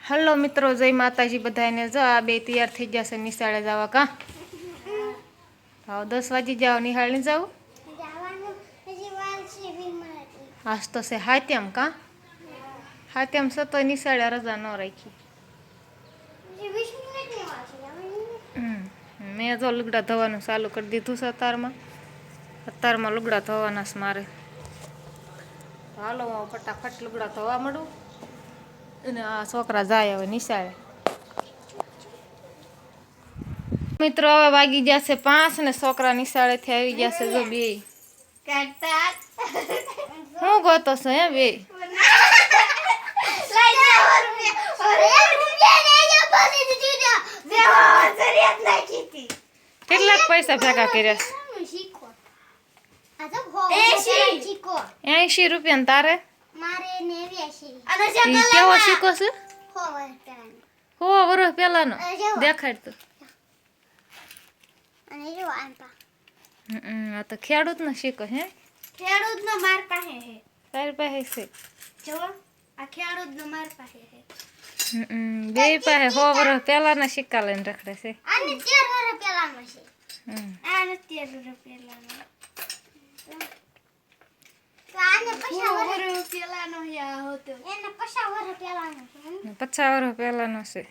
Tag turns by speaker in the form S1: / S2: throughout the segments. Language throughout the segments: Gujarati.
S1: હલો મિત્રો, જય માતાજી બધાને। જો આ બે તૈયાર થઈ ગયા છે નિશાળે જવા। કા હા 10 વાગી જાવ, નિહાળ ને જાવ આજ તો છે હાત્યમ। કા હાત્યમ છે તો નિશાળે રજા ન રાખી। મેં જો લુગડા ધોવાનું ચાલુ કરી દીધું છે। અત્યારમાં લુગડા ધોવાના છે મારે। હાલો હું ફટાફટ લુગડા ધોવા મળું અને આ છોકરા જાય હવે નિશાળે। મિત્રો હવે વાગી જશે 5 ને છોકરા નિશાળેથી આવી જશે। જો બે હું ગોતો છો હે બે કેટલાક પૈસા ભેગા કર્યા? 80 રૂપિયા। તારે કેવો શીખો છે? 100 વર્ષ પેલાનો દેખાડ તો। આ તો ખેડૂત નો શીખો હે?
S2: ખેડૂત નો માર પાસે હે।
S1: તારી પાસે છે?
S2: જો આ ખેડૂત નો માર પાસે હે।
S1: બે પાસે 100 વર્ષ પેલાના સિક્કા લઈને રખડે છે।
S2: આને 13 વર્ષ પેલાનો છે। આને 13 વર્ષ પેલાનો તો આને 50 વર્ષ પેલાનો યા હોતો। એને 50 વર્ષ પેલાનો છે।
S1: 50 વર્ષ પેલાનો છે।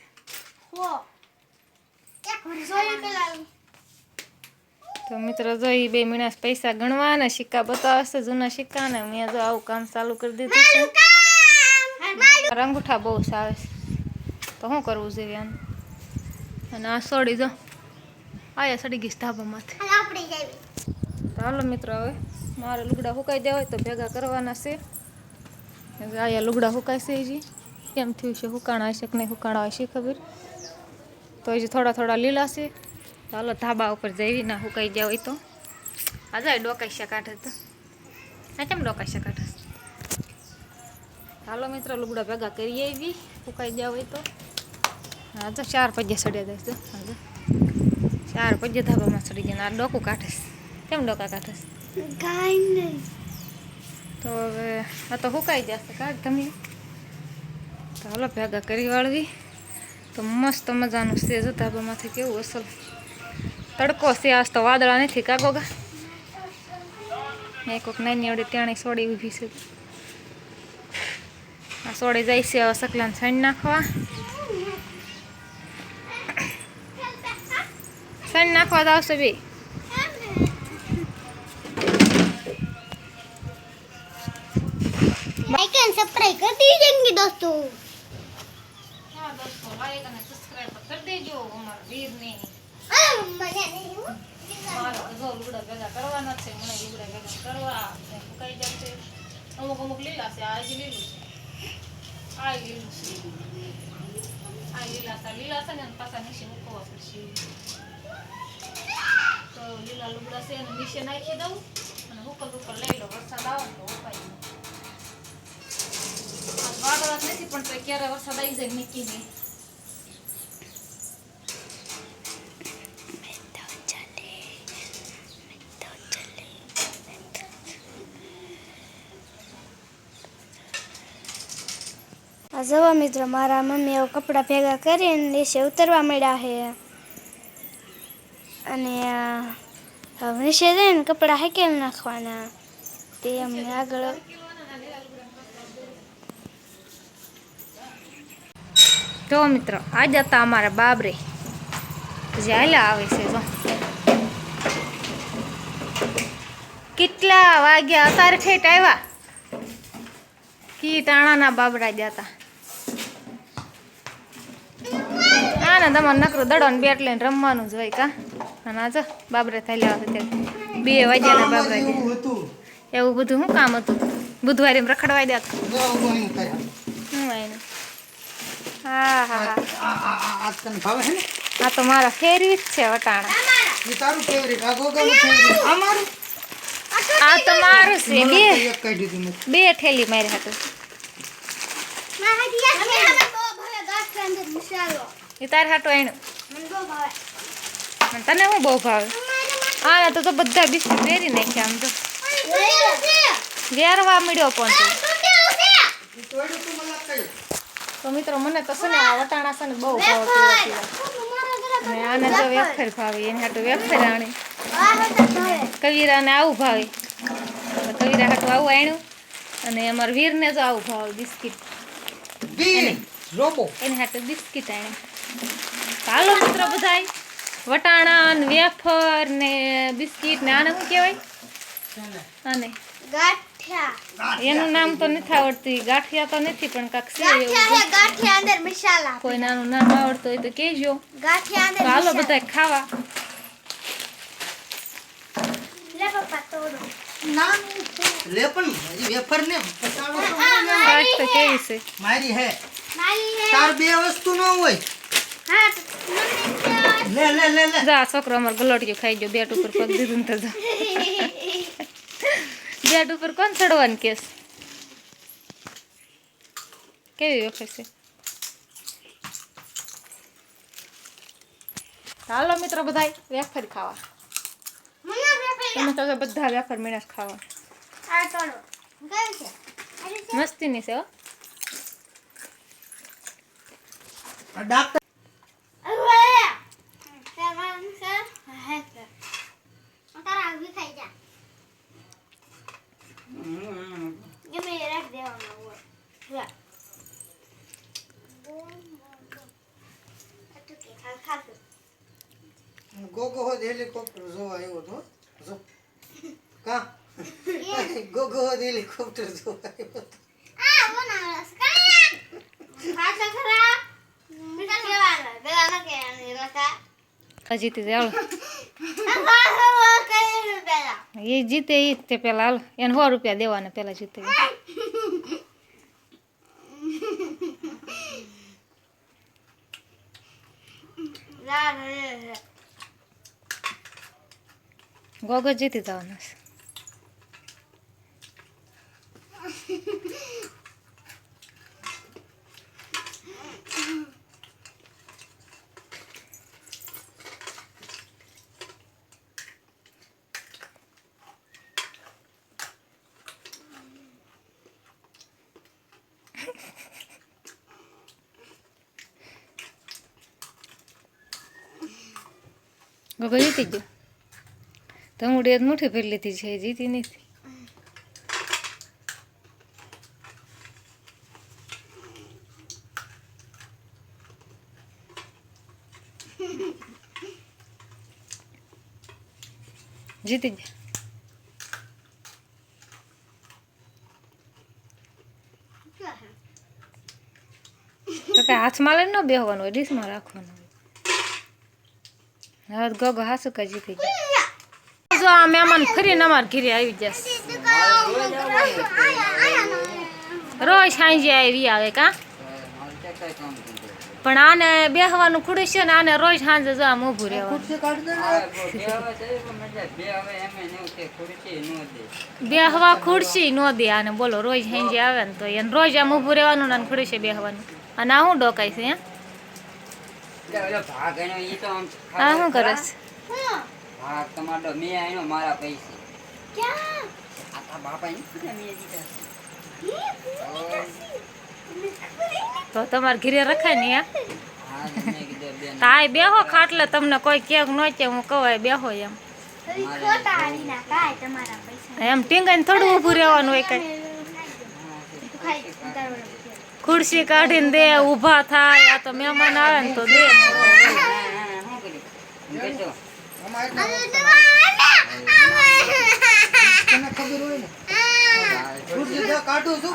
S2: હો એક વર્ષ પેલાનો।
S1: તો મિત્રો જો એ બે મીણાસ પૈસા ગણવાના સિક્કા બતાવશે જૂના સિક્કા ને। મેં જો આવું કામ ચાલુ કરી દીધું છે। અંગૂઠા બહુ આવે છે તો શું કરવું જોઈએ આને? અને આ સોડી જો આયા સડી ગઈ ધાબામાંથી। તો હાલો મિત્રો હવે મારે લુગડા સુકાઈ દેવા હોય તો ભેગા કરવાના છે। આયા લુગડા સુકાય છે હજી કેમ થયું છે? સુકાણા હશે કે નહીં સુકાણા હશે ખબર। તો હજી થોડા થોડા લીલા છે। હાલો ધાબા ઉપર જઈ ના સુકાઈ ગયા હોય તો આ જાય ડોકાઈશા કાઢે તો આ કેમ ડોકાઈશા કાઢે? હાલો મિત્રો લુગડા ભેગા કરીએ આવી સુકાઈ ગયા હોય તો। હા તો 4 પૈયા સડ્યા જાય તો હા 4 પૈયા ધાબામાં સડી ગયા। આ ડોકું કાઢે કેમ ડોકા કાઢે?
S2: કાઈ નહીં
S1: તો હવે આ તો સુકાઈ જશે કાઢ તમે। તો હાલો ભેગા કરી વાળવી તો મસ્ત મજાનું છે। જો ધાબામાંથી કેવું અસલ તડકો છે। આજ તો વાદળા નથી કા ગોગા? એક નાની આવડી ત્યાંની સોડી ઊભી છે। આ સોડી જાય છે હવે સકલાને સાઈન નાખવા। સાઈન નાખવા તો આવશે બે।
S2: लाइक एंड सब्सक्राइब कर दीजिए दोस्तों।
S1: हाँ दोस्तों लाइक અને સબસ્ક્રાઇબ કરી દેજો અમારા વીરને।
S2: मजा नहीं हूँ
S1: મારે તો જો લુગડા ભેગા કરવાના છે। મને લુગડા ભેગા કરવા સુકાઈ જશે। અમુક અમુક લીલા છે। આ જ લીલું છે આ લીલું છે આ લીલા છે ને પાછા નીચે મૂકવા પડશે। તો લીલા લુગડા છે એને નીચે નાખી દઉં અને ઉપર લઈ લો। વરસાદ આવે ને તો ઉપાય વાદળા નથી પણ તો ક્યારે વરસાદ આવી જાય નક્કી નહીં।
S2: આ જવા મિત્રો મારા મમ્મી હવે કપડાં ભેગા કરીને નીચે ઉતરવા મળ્યા છે અને હવે નીચે જઈને કપડાં હાકેલ નાખવાના તે અમને આગળ।
S1: જો મિત્રો આજ હતા અમારા બાબરે જે હાલ્યા આવે છે। જો કેટલા વાગ્યા અત્યારે ઠેઠ આવ્યા કી ટાણાના બાબરા જતા। હા ને તમારે નકરું દડો ને બેટ લઈને રમવાનું જ હોય કા? અને આ જો બાબરે થાલ્યા આવે ત્યારે 2 વાગ્યાના બાબરા એવું બધું શું કામ હતું? બુધવારે એમ રખડવાઈ દેતા હું આવીને હા હા હા આ તો મારા ફેરવી જ છે વટાણા। આ તો મારું છે બે ઠેલી મારી હતું એ તારે હાટું આણ્યું તને હું બહુ ભાવે? હા તો બધા બિસ્કુટ વેરી નાખ્યા આમ તો ઘેરવા મળ્યો પણ તો મિત્રો મને તો છે ને આ વટાણા છે ને બહુ ભાવે પીવા અને આને જો વેફર ભાવે એની હાટું વેફર આણી કવિરાને આવું ભાવે તો કવિરા હાટું આવું આણ્યું અને અમારા વીરને જો આવું ભાવે બિસ્કિટ એની હાટું બિસ્કિટ આણી હાલો મિત્રો બધાય વટાણા ને વેફર ને બિસ્કિટ ને આને શું કહેવાય આને એનું નામ તો નથી આવડતું ગાંઠિયા તો નથી પણ કાક છે
S2: ગાંઠિયા અંદર મસાલા
S1: કોઈ નાનું નામ આવડતું હોય તો કહેજો
S2: ગાંઠિયા અંદર
S1: હાલો બધા ખાવા
S2: લે પપ્પા તોડો
S3: લે પણ મારી વેફર ને પતાડો તો
S1: કાટ તો કેવી છે
S3: મારી હે
S2: મારી હે
S3: તાર બે વસ્તુ ન હોય
S2: હા
S3: લે લે લે લે
S1: જા છોકરો અમાર ગલોટિયો ખાઈ ગયો બેટ ઉપર પગ દીધું ને તો જા બેટ ઉપર કોણ ચડવાનું કેસ કેવી વેફર છે હાલો મિત્રો બધાય વેફર ખાવા તમે તો બધા વેફર મીણા ખાવા
S2: આ તોડો ગઈ છે
S1: મસ્તીની છે હો
S3: આ ડાક્ટર ગોગો હોદ હેલિકોપ્ટર જોવા આવ્યો તો જો કા ગોગો હોદ હેલિકોપ્ટર જોવા આવ્યો તો
S1: જીતી જાય એ જીતે એ તે પેલા હાલ એને 100 રૂપિયા દેવાના પેલા જીતે ગોગો જીતી જવાના છે ગોગો જીતી ગયો તમુડી મુઠ્ઠી ભરી લીધી છે જીતી નથી જીતી ગયા તો કઈ હાથમાં લઈને ન બેહવાનું હોય ડીશમાં રાખવાનું હોય હવે ગોગો હાસુ કા જીતી ગયા જો આ મહેમાન ફરીને અમારા ઘરે આવી જશે રોજ સાંજે આવી આવે કા પણ આને બેહવાનું ખુડે છે ને આને રોજ સાંજે જો આમ ઊભું રહેવાનું બેહવા ખુરશી નો દે આને બોલો રોજ સાંજે આવે ને તો એને રોજ આમ ઊભું રહેવાનું ને ખુરશી બેહવાનું અને આ શું ડોકાય છે આ શું કરે છે
S4: હા તમારો મેં આયો મારા પૈસે ક્યાં આ બાપા ને કીધા મેં દીધા
S1: તો તમારે ઘરે રખાય ને
S4: હા મેં કીધું બેન
S1: તાય બેહો ખાટલે તમને કોઈ કેક નો કે હું કવાય બેહો એમ એમ ટીંગાઈને થોડું ઊભું રહેવાનું હોય કઈ ખુરશી કાઢીને દે ઊભા થાય આ તો મહેમાન આવે ને તો દે
S3: તને ખબર હોય ને ખુરશી તો કાઢું છું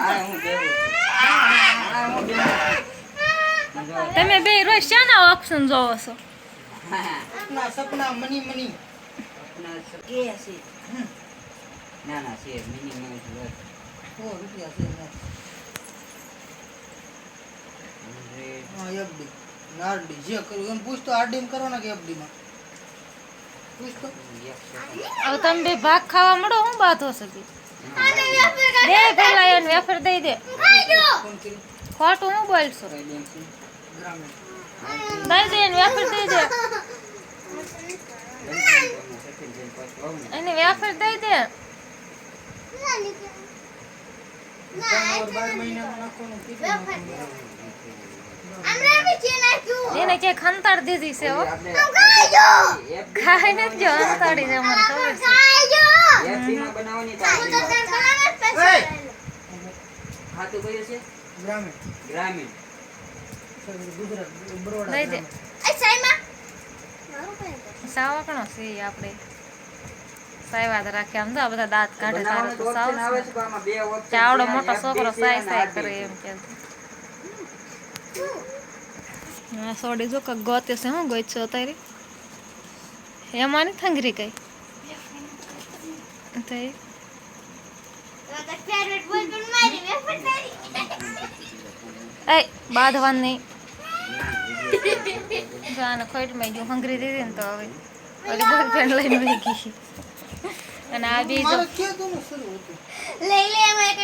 S1: તમે બે રોજ શાના ઓપ્શન જોવો છો
S3: સપના મની મની
S4: કે છે ના ના છે મિનિમમ
S3: રૂપિયા છે હા એફડી નારડી જે કર્યું એને પૂછતો આરડી માં કરવાના કે એફડી માં પૂછતો
S1: હવે તમે બે ભાગ ખાવા મળો હું બાત હો શકે દે પેલા એને વેફર દઈ દે ખોટું હું બોલશો દઈ દે એને વેફર દઈ દે એને વેફર દઈ દે
S3: 12 મહિનામાં નાખવાનું કેટલું
S1: એને ક્યાંય ખંતાડ દીધી છે હો
S4: આપણે
S1: ખાઈ નથી જો અંતાડી છે મને ખબર છે
S4: FB માં બનાવવાની તો ખાતું કયું છે
S3: ગ્રામીણ
S4: ગ્રામીણ
S3: ગુજરાત બરોડા
S1: લઈ દે
S3: ગ્રામીણ.
S1: સાવકણો છે ઈ આપણે સાયવા તો રાખે આમ તો આ બધા દાંત કાઢે તારે
S4: બનાવવાનો
S1: તો
S4: તો option
S1: સાવ
S4: આવે છે પણ આમાં બે option
S1: ચાવડો
S4: છે,
S1: મોટો
S4: FB
S1: છોકરો
S4: છે
S1: સાય
S4: અને
S1: સાય
S4: RB
S1: કરે
S4: છે.
S1: એમ કે હા સોડી જો કાંઈક ગોતે છે હું ગોઈ છો તારી એમાં ની થંગરી કઈ થઈ એ બાંધવાનું નહીં જો આને ખોટમાં જો હંગરી દીધી ને તો હવે ઓલી બોયફ્રેન્ડ લઈને વહી ગઈ અને આ બી જો
S3: મારે ક્યાં તો શરૂ હતું
S2: લઈ લે એમાં એક